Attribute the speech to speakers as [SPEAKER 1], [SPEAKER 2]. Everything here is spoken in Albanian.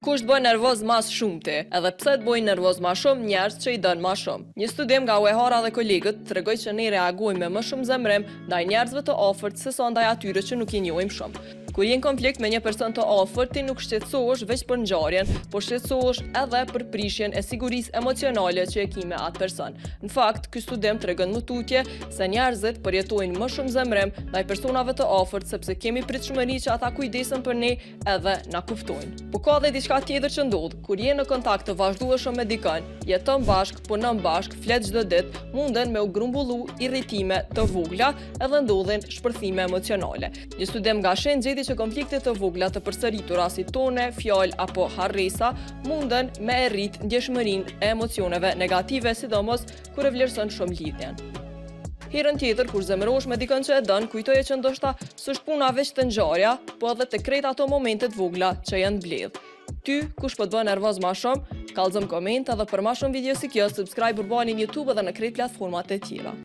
[SPEAKER 1] Kush të bëj nervoz mas shumëti, edhe pse të bëjnë nervoz ma shumë njerëz që i dënë ma shumë. Një studim nga Uehara dhe kolegët tregoi që ne reagojmë me më shumë zemrim ndaj njerëzve të afërt se sa ndaj atyre që nuk i njohim shumë. Kur je në konflikt me një person të afërt, ti nuk shqetësohesh veç për ngjarjen, por shqetësohesh edhe për prishjen e sigurisë emocionale që e ke me atë person. Në fakt, ky studim tregon më tutje se njerëzit përjetojnë më shumë zemrim ndaj personave të afërt sepse kemi pritshmëri që ata kujdesen për ne edhe na kuptojnë. Po ka edhe diçka tjetër që ndodh, kur je në kontakt të vazhdueshëm me dikën, jeton bashk, punon bashk, flet çdo ditë, munden me u grumbullu irritime të vogla edhe ndodhin shpërthime emocionale. Një studim nga Shen gjeti që konfliktet të vogla të përsëritura si tone, fjalë apo harresa munden me e rrit ndjeshmërinë e emocioneve negative, sidomos kur e vlerëson shumë lidhjen. Herën tjetër, kur zemërohesh me dikën që e don, kujtoje që ndoshta s'është puna veç të ngjarja, po edhe të krejt ato momentet vogla që janë mbledh. Ty, kush po të bën nervoz ma shumë, kallëzëm koment edhe për ma shumë video si kjo, subscribe urbani në YouTube edhe në krejt platformat e tjera.